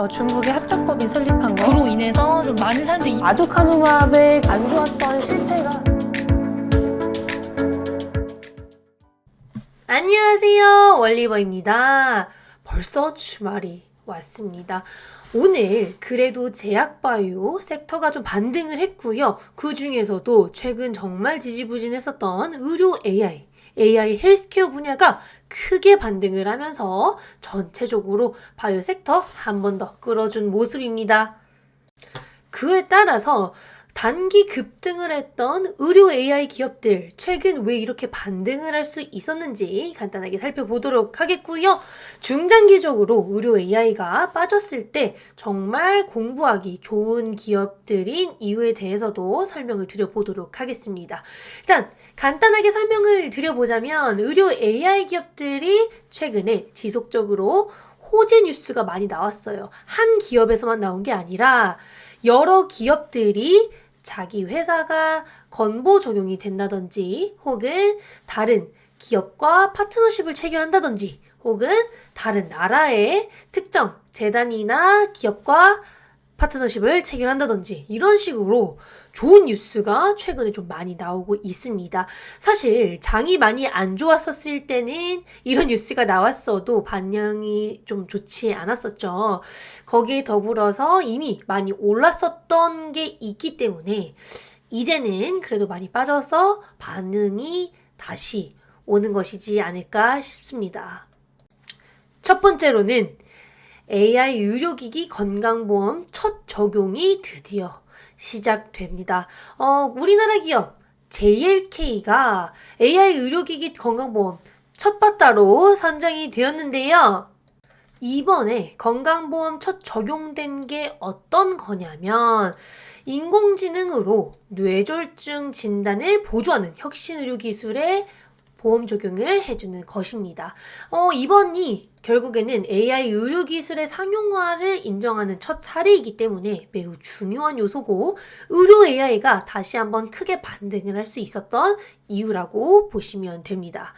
중국의 합작법이 설립한 거. 그로 인해서 좀 많은 사람들이 아두카누밥의 안 좋았던 실패가. 안녕하세요, 월리버입니다. 벌써 주말이 왔습니다. 오늘 그래도 제약바이오 섹터가 좀 반등을 했고요. 그 중에서도 최근 정말 지지부진했었던 의료 AI 헬스케어 분야가 크게 반등을 하면서 전체적으로 바이오 섹터 한 번 더 끌어준 모습입니다. 그에 따라서 단기 급등을 했던 의료 AI 기업들 최근 왜 이렇게 반등을 할 수 있었는지 간단하게 살펴보도록 하겠고요. 중장기적으로 의료 AI가 빠졌을 때 정말 공부하기 좋은 기업들인 이유에 대해서도 설명을 드려보도록 하겠습니다. 일단 간단하게 설명을 드려보자면 의료 AI 기업들이 최근에 지속적으로 호재 뉴스가 많이 나왔어요. 한 기업에서만 나온 게 아니라 여러 기업들이 자기 회사가 건보 적용이 된다든지 혹은 다른 기업과 파트너십을 체결한다든지 혹은 다른 나라의 특정 재단이나 기업과 파트너십을 체결한다든지 이런 식으로 좋은 뉴스가 최근에 좀 많이 나오고 있습니다. 사실 장이 많이 안 좋았었을 때는 이런 뉴스가 나왔어도 반응이 좀 좋지 않았었죠. 거기에 더불어서 이미 많이 올랐었던 게 있기 때문에 이제는 그래도 많이 빠져서 반응이 다시 오는 것이지 않을까 싶습니다. 첫 번째로는 AI 의료기기 건강보험 첫 적용이 드디어 시작됩니다. 우리나라 기업 JLK가 AI 의료기기 건강보험 첫 바다로 선정이 되었는데요. 이번에 건강보험 첫 적용된 게 어떤 거냐면 인공지능으로 뇌졸중 진단을 보조하는 혁신의료 기술의 보험 적용을 해주는 것입니다. 이번이 결국에는 AI 의료 기술의 상용화를 인정하는 첫 사례이기 때문에 매우 중요한 요소고 의료 AI가 다시 한번 크게 반등을 할 수 있었던 이유라고 보시면 됩니다.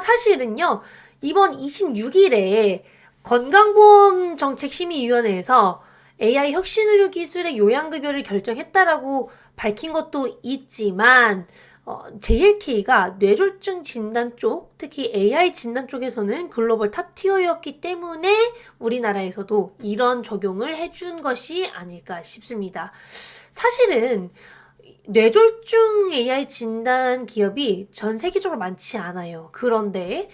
사실은요, 이번 26일에 건강보험정책심의위원회에서 AI 혁신의료 기술의 요양급여를 결정했다라고 밝힌 것도 있지만 JLK가 뇌졸중 진단 쪽, 특히 AI 진단 쪽에서는 글로벌 탑티어였기 때문에 우리나라에서도 이런 적용을 해준 것이 아닐까 싶습니다. 사실은 뇌졸중 AI 진단 기업이 전 세계적으로 많지 않아요. 그런데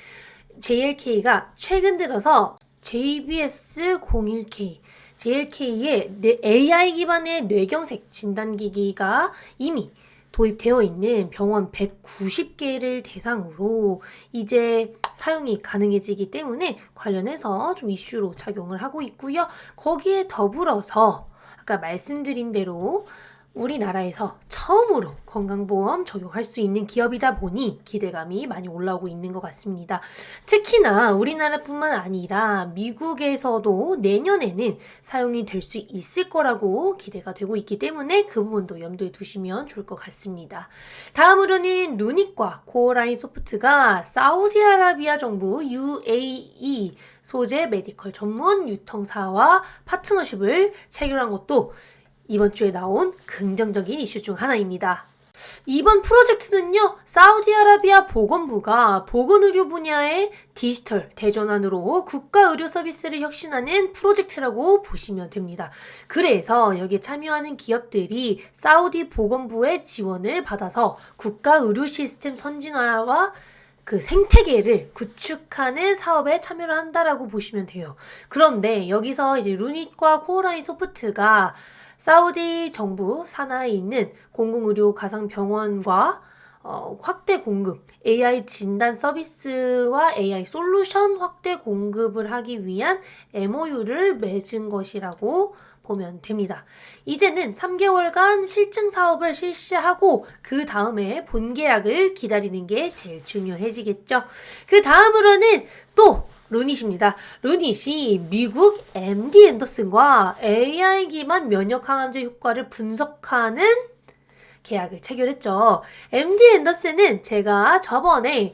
JLK가 최근 들어서 JBS01K, JLK의 AI 기반의 뇌경색 진단기기가 이미 도입되어 있는 병원 190개를 대상으로 이제 사용이 가능해지기 때문에 관련해서 좀 이슈로 작용을 하고 있고요. 거기에 더불어서 아까 말씀드린 대로 우리나라에서 처음으로 건강보험 적용할 수 있는 기업이다 보니 기대감이 많이 올라오고 있는 것 같습니다. 특히나 우리나라뿐만 아니라 미국에서도 내년에는 사용이 될 수 있을 거라고 기대가 되고 있기 때문에 그 부분도 염두에 두시면 좋을 것 같습니다. 다음으로는 누닉과 코어라인 소프트가 사우디아라비아 정부 UAE 소재 메디컬 전문 유통사와 파트너십을 체결한 것도 이번 주에 나온 긍정적인 이슈 중 하나입니다. 이번 프로젝트는요, 사우디아라비아 보건부가 보건의료 분야의 디지털 대전환으로 국가의료 서비스를 혁신하는 프로젝트라고 보시면 됩니다. 그래서 여기에 참여하는 기업들이 사우디 보건부의 지원을 받아서 국가의료 시스템 선진화와 그 생태계를 구축하는 사업에 참여를 한다라고 보시면 돼요. 그런데 여기서 이제 루닛과 코어라인 소프트가 사우디 정부 산하에 있는 공공의료 가상병원과 확대 공급, AI 진단 서비스와 AI 솔루션 확대 공급을 하기 위한 MOU를 맺은 것이라고 보면 됩니다. 이제는 3개월간 실증 사업을 실시하고 그 다음에 본계약을 기다리는 게 제일 중요해지겠죠. 그 다음으로는 또 루닛입니다. 루닛이 미국 MD 앤더슨과 AI 기반 면역 항암제 효과를 분석하는 계약을 체결했죠. MD 앤더슨은 제가 저번에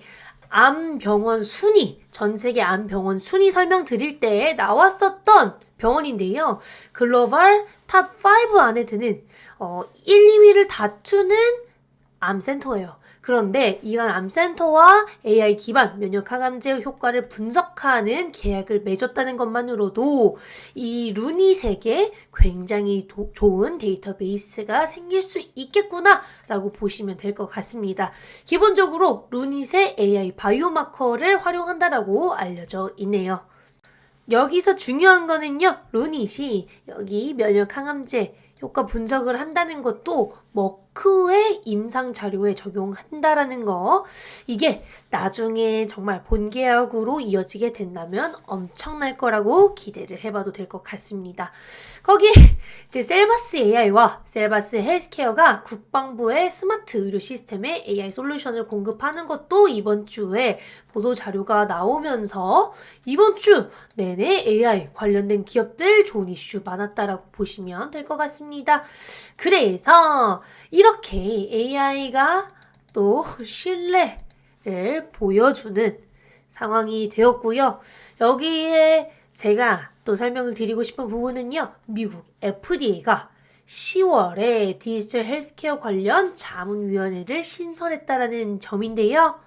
암병원 순위, 전 세계 암병원 순위 설명드릴 때 나왔었던 병원인데요. 글로벌 탑 5 안에 드는 1, 2위를 다투는 암센터예요. 그런데 이런 암센터와 AI 기반 면역 항암제 효과를 분석하는 계약을 맺었다는 것만으로도 이 루닛에게 굉장히 좋은 데이터베이스가 생길 수 있겠구나 라고 보시면 될 것 같습니다. 기본적으로 루닛의 AI 바이오마커를 활용한다라고 알려져 있네요. 여기서 중요한 거는요, 루닛이 여기 면역 항암제 효과 분석을 한다는 것도 머크의 임상 자료에 적용한다라는 거. 이게 나중에 정말 본계약으로 이어지게 된다면 엄청날 거라고 기대를 해봐도 될 것 같습니다. 거기에 이제 셀바스 AI와 셀바스 헬스케어가 국방부의 스마트 의료 시스템에 AI 솔루션을 공급하는 것도 이번 주에 보도 자료가 나오면서 이번 주 내내 AI 관련된 기업들 좋은 이슈 많았다라고 보시면 될 것 같습니다. 그래서 이렇게 AI가 또 신뢰를 보여주는 상황이 되었고요. 여기에 제가 또 설명을 드리고 싶은 부분은요. 미국 FDA가 10월에 디지털 헬스케어 관련 자문위원회를 신설했다라는 점인데요.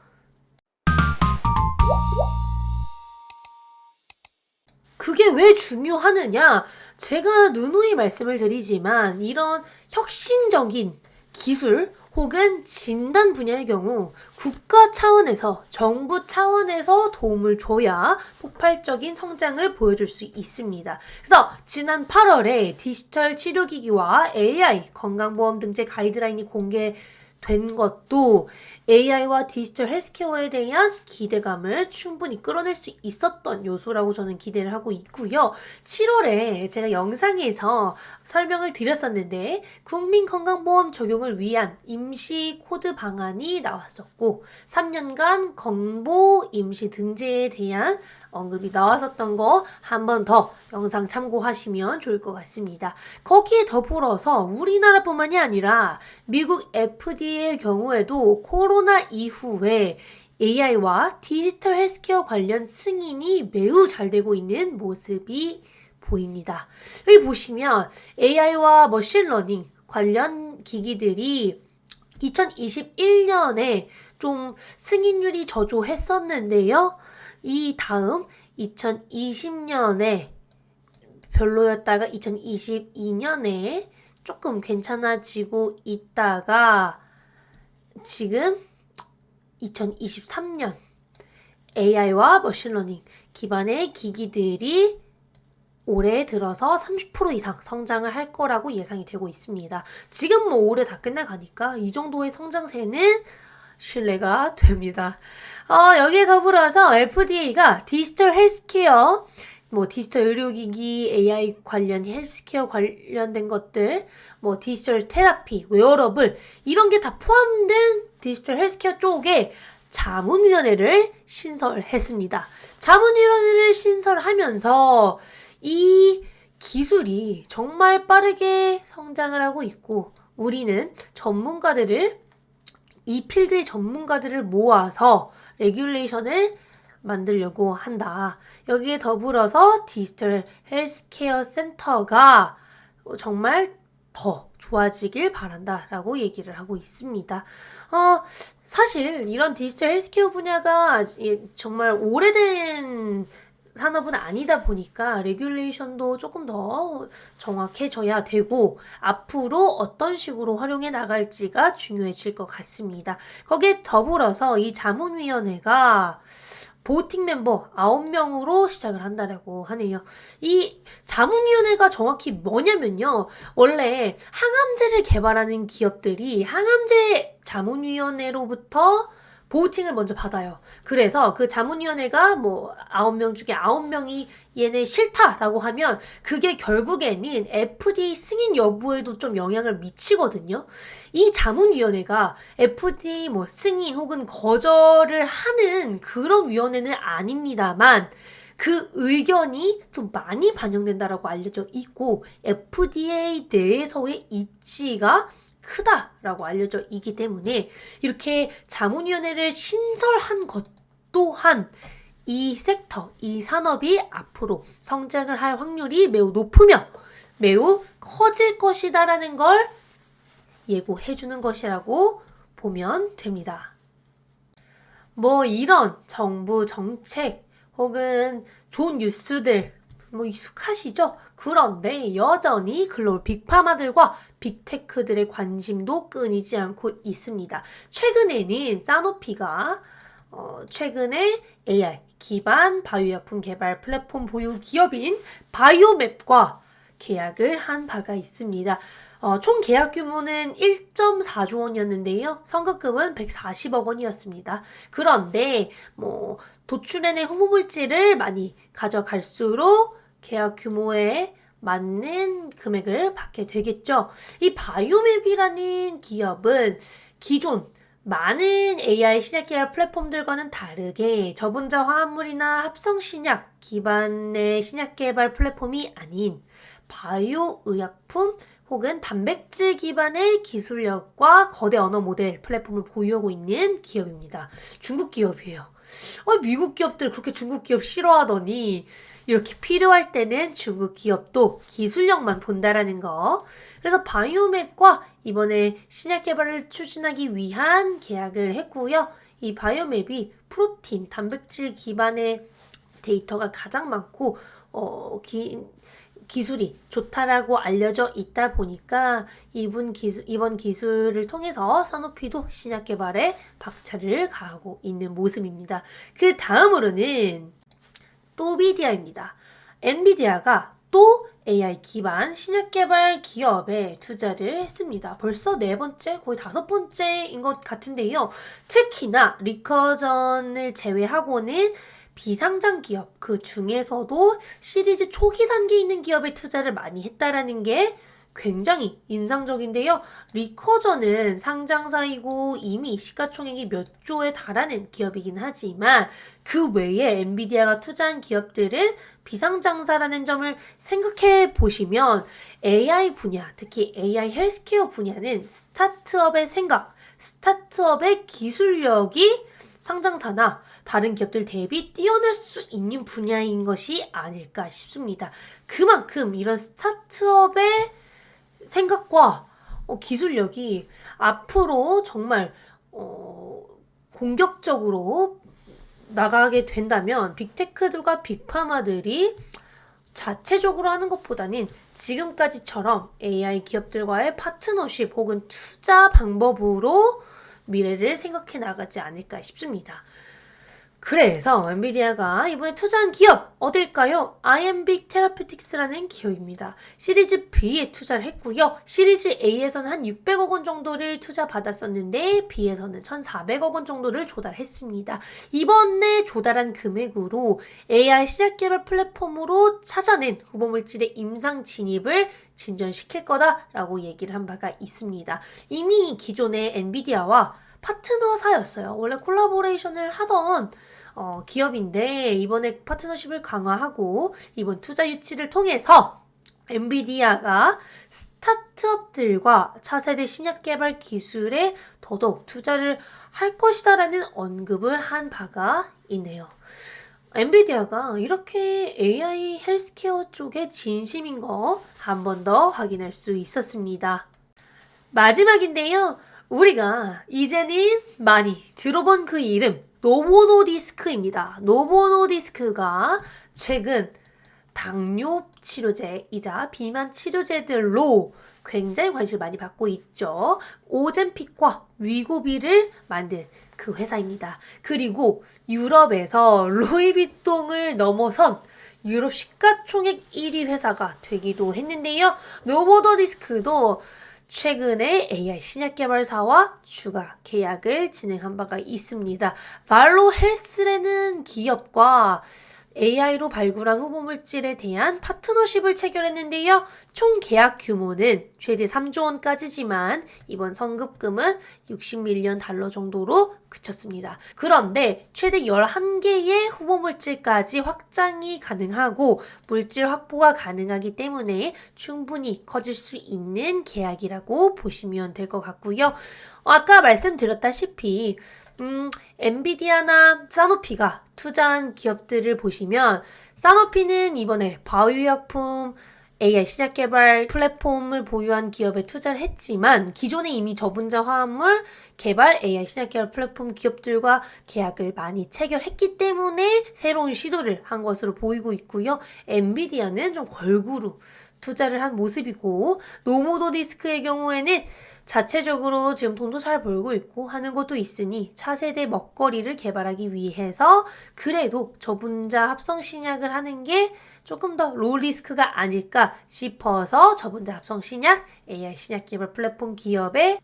그게 왜 중요하느냐? 제가 누누이 말씀을 드리지만 이런 혁신적인 기술 혹은 진단 분야의 경우 국가 차원에서, 정부 차원에서 도움을 줘야 폭발적인 성장을 보여줄 수 있습니다. 그래서 지난 8월에 디지털 치료기기와 AI 건강보험 등재 가이드라인이 공개된 것도 AI와 디지털 헬스케어에 대한 기대감을 충분히 끌어낼 수 있었던 요소라고 저는 기대를 하고 있고요. 7월에 제가 영상에서 설명을 드렸었는데 국민건강보험 적용을 위한 임시 코드 방안이 나왔었고 3년간 건보 임시 등재에 대한 언급이 나왔었던 거 한 번 더 영상 참고하시면 좋을 것 같습니다. 거기에 더불어서 우리나라뿐만이 아니라 미국 FDA의 경우에도 코로나 이후에 AI와 디지털 헬스케어 관련 승인이 매우 잘 되고 있는 모습이 보입니다. 여기 보시면 AI와 머신러닝 관련 기기들이 2021년에 좀 승인율이 저조했었는데요. 이 다음 2020년에 별로였다가 2022년에 조금 괜찮아지고 있다가 지금 2023년 AI와 머신러닝 기반의 기기들이 올해 들어서 30% 이상 성장을 할 거라고 예상이 되고 있습니다. 지금 뭐 올해 다 끝나가니까 이 정도의 성장세는 신뢰가 됩니다. 여기에 더불어서 FDA가 디지털 헬스케어, 디지털 의료기기, AI 관련 헬스케어 관련된 것들, 디지털 테라피, 웨어러블 이런 게 다 포함된 디지털 헬스케어 쪽에 자문위원회를 신설했습니다. 자문위원회를 신설하면서 이 기술이 정말 빠르게 성장을 하고 있고 우리는 이 필드의 전문가들을 모아서 레귤레이션을 만들려고 한다. 여기에 더불어서 디지털 헬스케어 센터가 정말 더 좋아지길 바란다 라고 얘기를 하고 있습니다. 사실 이런 디지털 헬스케어 분야가 정말 오래된 산업은 아니다 보니까 레귤레이션도 조금 더 정확해져야 되고 앞으로 어떤 식으로 활용해 나갈지가 중요해질 것 같습니다. 거기에 더불어서 이 자문위원회가 보팅 멤버 9명으로 시작을 한다라고 하네요. 이 자문위원회가 정확히 뭐냐면요. 원래 항암제를 개발하는 기업들이 항암제 자문위원회로부터 보팅을 먼저 받아요. 그래서 그 자문위원회가 9명 중에 9명이 얘네 싫다라고 하면 그게 결국에는 FDA 승인 여부에도 좀 영향을 미치거든요. 이 자문위원회가 FDA 승인 혹은 거절을 하는 그런 위원회는 아닙니다만 그 의견이 좀 많이 반영된다라고 알려져 있고 FDA 내에서의 입지가 크다라고 알려져 있기 때문에 이렇게 자문위원회를 신설한 것 또한 이 섹터, 이 산업이 앞으로 성장을 할 확률이 매우 높으며 매우 커질 것이다라는 걸 예고해 주는 것이라고 보면 됩니다. 뭐 이런 정부 정책 혹은 좋은 뉴스들 뭐 익숙하시죠? 그런데 여전히 글로벌 빅파마들과 빅테크들의 관심도 끊이지 않고 있습니다. 최근에는 사노피가 최근에 AI 기반 바이오약품 개발 플랫폼 보유 기업인 바이오맵과 계약을 한 바가 있습니다. 총 계약 규모는 1.4조 원이었는데요. 선급금은 140억 원이었습니다. 그런데 도출해낸 후보물질을 많이 가져갈수록 계약 규모에 맞는 금액을 받게 되겠죠. 이 바이오맵이라는 기업은 기존 많은 AI 신약 개발 플랫폼들과는 다르게 저분자 화합물이나 합성 신약 기반의 신약 개발 플랫폼이 아닌 바이오 의약품 혹은 단백질 기반의 기술력과 거대 언어 모델 플랫폼을 보유하고 있는 기업입니다. 중국 기업이에요. 미국 기업들 그렇게 중국 기업 싫어하더니 이렇게 필요할 때는 중국 기업도 기술력만 본다라는 거. 그래서 바이오맵과 이번에 신약 개발을 추진하기 위한 계약을 했고요. 이 바이오맵이 프로틴, 단백질 기반의 데이터가 가장 많고 기술이 좋다라고 알려져 있다 보니까 이번 기술을 통해서 사노피도 신약 개발에 박차를 가하고 있는 모습입니다. 그 다음으로는 또비디아입니다. 엔비디아가 또 AI 기반 신약 개발 기업에 투자를 했습니다. 벌써 4번째, 거의 5번째인 것 같은데요. 특히나 리커전을 제외하고는 비상장 기업, 그 중에서도 시리즈 초기 단계에 있는 기업에 투자를 많이 했다라는 게 굉장히 인상적인데요. 리커전은 상장사이고 이미 시가총액이 몇 조에 달하는 기업이긴 하지만 그 외에 엔비디아가 투자한 기업들은 비상장사라는 점을 생각해 보시면 AI 분야, 특히 AI 헬스케어 분야는 스타트업의 생각, 스타트업의 기술력이 상장사나 다른 기업들 대비 뛰어날 수 있는 분야인 것이 아닐까 싶습니다. 그만큼 이런 스타트업의 생각과 기술력이 앞으로 정말 공격적으로 나가게 된다면 빅테크들과 빅파마들이 자체적으로 하는 것보다는 지금까지처럼 AI 기업들과의 파트너십 혹은 투자 방법으로 미래를 생각해 나가지 않을까 싶습니다. 그래서 엔비디아가 이번에 투자한 기업 어딜까요? 아이엠빅 테라퓨틱스라는 기업입니다. 시리즈 B에 투자를 했고요. 시리즈 A에서는 한 600억 원 정도를 투자 받았었는데 B에서는 1,400억 원 정도를 조달했습니다. 이번에 조달한 금액으로 AI 신약 개발 플랫폼으로 찾아낸 후보물질의 임상 진입을 진전시킬 거다라고 얘기를 한 바가 있습니다. 이미 기존의 엔비디아와 파트너사였어요. 원래 콜라보레이션을 하던 기업인데 이번에 파트너십을 강화하고 이번 투자 유치를 통해서 엔비디아가 스타트업들과 차세대 신약 개발 기술에 더더욱 투자를 할 것이다라는 언급을 한 바가 있네요. 엔비디아가 이렇게 AI 헬스케어 쪽에 진심인 거 한 번 더 확인할 수 있었습니다. 마지막인데요. 우리가 이제는 많이 들어본 그 이름 노보노디스크입니다. 노보노디스크가 최근 당뇨 치료제이자 비만 치료제들로 굉장히 관심을 많이 받고 있죠. 오젬픽과 위고비를 만든 그 회사입니다. 그리고 유럽에서 루이비통을 넘어선 유럽 시가총액 1위 회사가 되기도 했는데요. 노보노디스크도 최근에 AI 신약 개발사와 추가 계약을 진행한 바가 있습니다. 발로 헬스라는 기업과 AI로 발굴한 후보물질에 대한 파트너십을 체결했는데요. 총 계약 규모는 최대 3조 원까지지만 이번 선급금은 60밀리언 달러 정도로 그쳤습니다. 그런데 최대 11개의 후보물질까지 확장이 가능하고 물질 확보가 가능하기 때문에 충분히 커질 수 있는 계약이라고 보시면 될 것 같고요. 아까 말씀드렸다시피 엔비디아나 사노피가 투자한 기업들을 보시면 사노피는 이번에 바이오의약품 AI 신약 개발 플랫폼을 보유한 기업에 투자를 했지만 기존에 이미 저분자 화합물 개발 AI 신약 개발 플랫폼 기업들과 계약을 많이 체결했기 때문에 새로운 시도를 한 것으로 보이고 있고요. 엔비디아는 좀 걸그룹 투자를 한 모습이고 노모더디스크의 경우에는 자체적으로 지금 돈도 잘 벌고 있고 하는 것도 있으니 차세대 먹거리를 개발하기 위해서 그래도 저분자 합성 신약을 하는 게 조금 더 로리스크가 아닐까 싶어서 저분자 합성 신약 AI 신약 개발 플랫폼 기업에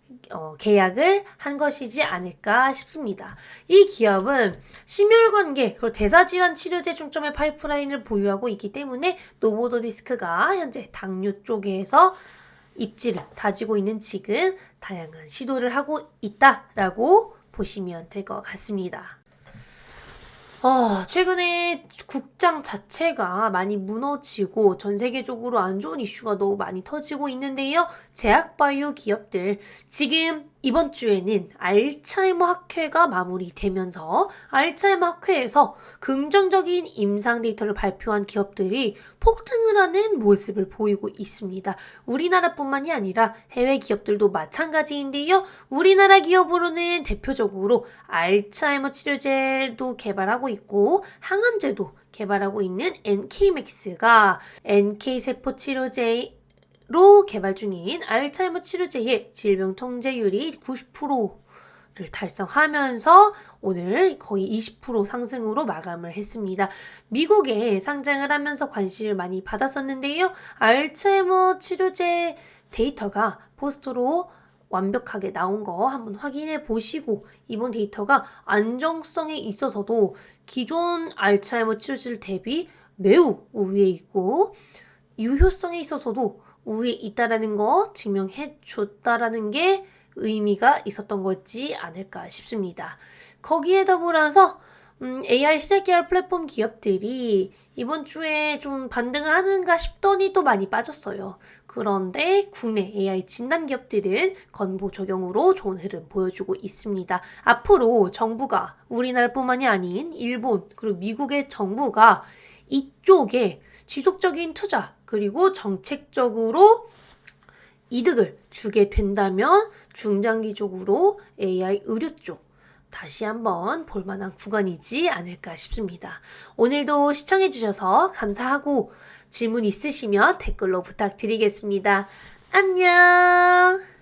계약을 한 것이지 않을까 싶습니다. 이 기업은 심혈관계 그리고 대사질환 치료제 중점의 파이프라인을 보유하고 있기 때문에 노보더디스크가 현재 당뇨 쪽에서 입지를 다지고 있는 지금 다양한 시도를 하고 있다라고 보시면 될 것 같습니다. 최근에 국장 자체가 많이 무너지고 전 세계적으로 안 좋은 이슈가 너무 많이 터지고 있는데요. 제약바이오 기업들 지금 이번 주에는 알츠하이머 학회가 마무리되면서 알츠하이머 학회에서 긍정적인 임상 데이터를 발표한 기업들이 폭등을 하는 모습을 보이고 있습니다. 우리나라뿐만이 아니라 해외 기업들도 마찬가지인데요. 우리나라 기업으로는 대표적으로 알츠하이머 치료제도 개발하고 있고 항암제도 개발하고 있는 NK맥스가 NK세포 치료제 로 개발 중인 알츠하이머 치료제의 질병 통제율이 90%를 달성하면서 오늘 거의 20% 상승으로 마감을 했습니다. 미국에 상장을 하면서 관심을 많이 받았었는데요. 알츠하이머 치료제 데이터가 포스터로 완벽하게 나온 거 한번 확인해 보시고 이번 데이터가 안정성에 있어서도 기존 알츠하이머 치료제 대비 매우 우위에 있고 유효성에 있어서도 우위에 있다라는 거 증명해 줬다라는 게 의미가 있었던 거지 않을까 싶습니다. 거기에 더불어서 AI 신약 계열 플랫폼 기업들이 이번 주에 좀 반등을 하는가 싶더니 또 많이 빠졌어요. 그런데 국내 AI 진단 기업들은 건보 적용으로 좋은 흐름 보여주고 있습니다. 앞으로 정부가 우리나라뿐만이 아닌 일본 그리고 미국의 정부가 이쪽에 지속적인 투자 그리고 정책적으로 이득을 주게 된다면 중장기적으로 AI 의료 쪽 다시 한번 볼만한 구간이지 않을까 싶습니다. 오늘도 시청해주셔서 감사하고 질문 있으시면 댓글로 부탁드리겠습니다. 안녕!